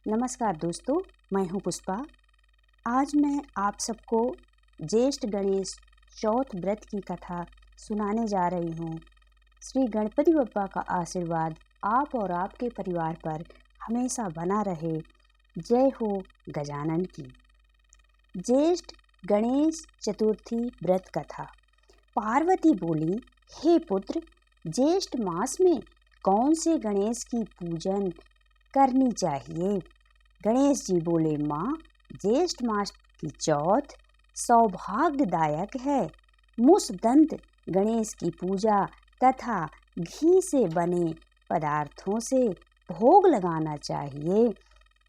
नमस्कार दोस्तों, मैं हूं पुष्पा। आज मैं आप सबको ज्येष्ठ गणेश चौथ व्रत की कथा सुनाने जा रही हूं। श्री गणपति बप्पा का आशीर्वाद आप और आपके परिवार पर हमेशा बना रहे। जय हो गजानन की। ज्येष्ठ गणेश चतुर्थी व्रत कथा। पार्वती बोली, हे पुत्र, ज्येष्ठ मास में कौन से गणेश की पूजन करनी चाहिए? गणेश जी बोले, माँ, ज्येष्ठ मास की चौथ सौभाग्यदायक है। मुसदंत गणेश की पूजा तथा घी से बने पदार्थों से भोग लगाना चाहिए।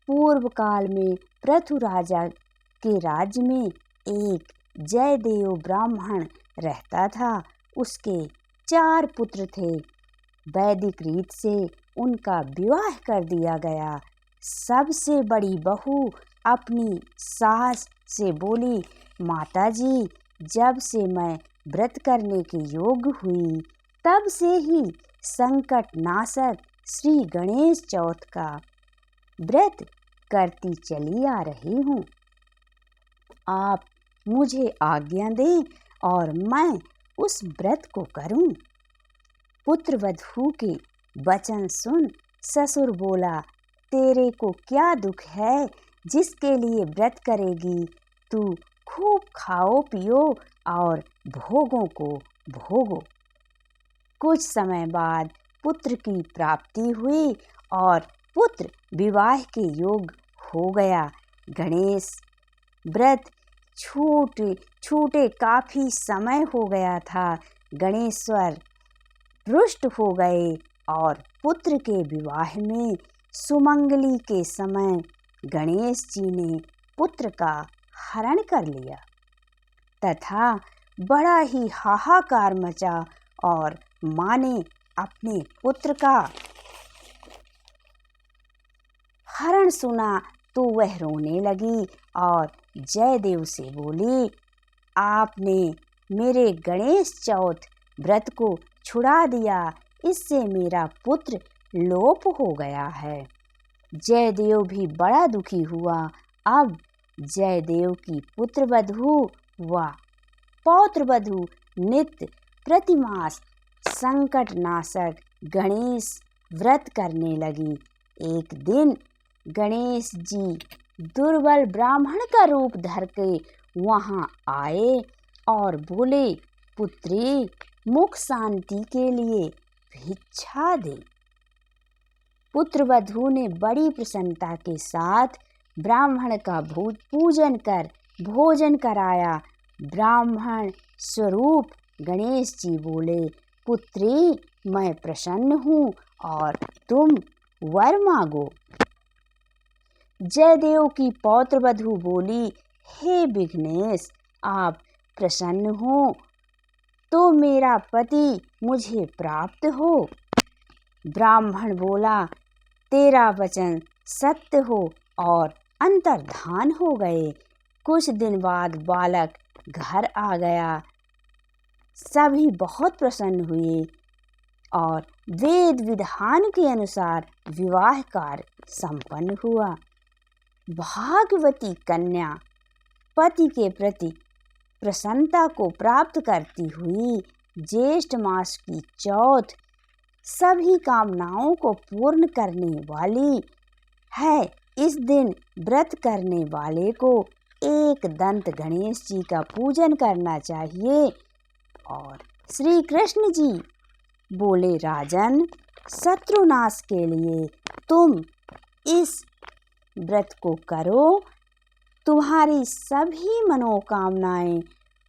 पूर्व काल में पृथु राजा के राज्य में एक जयदेव ब्राह्मण रहता था। उसके 4 पुत्र थे। वैदिक रीत से उनका विवाह कर दिया गया। सबसे बड़ी बहू अपनी सास से बोली, माताजी, जब से मैं व्रत करने के योग्य हुई तब से ही संकट नाशक श्री गणेश चौथ का व्रत करती चली आ रही हूँ। आप मुझे आज्ञा दें और मैं उस व्रत को करूं। पुत्रवधू के वचन सुन ससुर बोला, तेरे को क्या दुख है जिसके लिए व्रत करेगी? तू खूब खाओ पियो और भोगों को भोगो। कुछ समय बाद पुत्र की प्राप्ति हुई और पुत्र विवाह के योग्य हो गया। गणेश व्रत छूटे काफी समय हो गया था। गणेश्वर रुष्ट हो गए और पुत्र के विवाह में सुमंगली के समय गणेश जी ने पुत्र का हरण कर लिया तथा बड़ा ही हाहाकार मचा और माँ ने अपने पुत्र का हरण सुना तो वह रोने लगी और जयदेव से बोली, आपने मेरे गणेश चौथ व्रत को छुड़ा दिया, इससे मेरा पुत्र लोप हो गया है। जयदेव भी बड़ा दुखी हुआ। अब जयदेव की पुत्रवधू व पौत्रवधू नित्य प्रतिमास संकट नाशक गणेश व्रत करने लगी। एक दिन गणेश जी दुर्बल ब्राह्मण का रूप धर के वहां आए और बोले, पुत्री, मुख शांति के लिए भिक्षा दे। पुत्रवधू ने बड़ी प्रसन्नता के साथ ब्राह्मण का पूजन कर भोजन कराया। ब्राह्मण स्वरूप गणेश जी बोले, पुत्री, मैं प्रसन्न हूँ और तुम वर मांगो। जयदेव की पौत्रवधू बोली, हे विघ्नेश, आप प्रसन्न हो तो मेरा पति मुझे प्राप्त हो। ब्राह्मण बोला, तेरा वचन सत्य हो और अंतर्धान हो गए। कुछ दिन बाद बालक घर आ गया। सभी बहुत प्रसन्न हुए और वेद विधान के अनुसार विवाह कार्य संपन्न हुआ। भाग्यवती कन्या पति के प्रति प्रसन्नता को प्राप्त करती हुई ज्येष्ठ मास की चौथ सभी कामनाओं को पूर्ण करने वाली है। इस दिन व्रत करने वाले को एक दंत गणेश जी का पूजन करना चाहिए। और श्री कृष्ण जी बोले, राजन, शत्रुनाश के लिए तुम इस व्रत को करो, तुम्हारी सभी मनोकामनाएं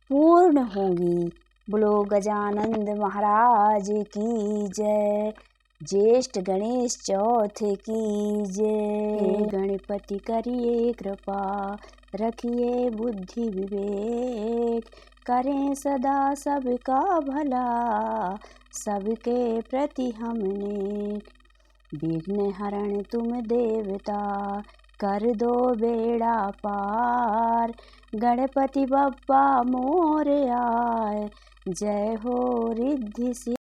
पूर्ण होंगी। बोलो गजानंद महाराज की जय। ज्येष्ठ गणेश चौथ की जय। गणपति करिए कृपा, रखिए बुद्धि विवेक, करें सदा सबका भला, सबके प्रति हमने। विघ्न हरण तुम देवता, कर दो बेड़ा पार, गणपति बप्पा मोरया। जय हो रिद्धि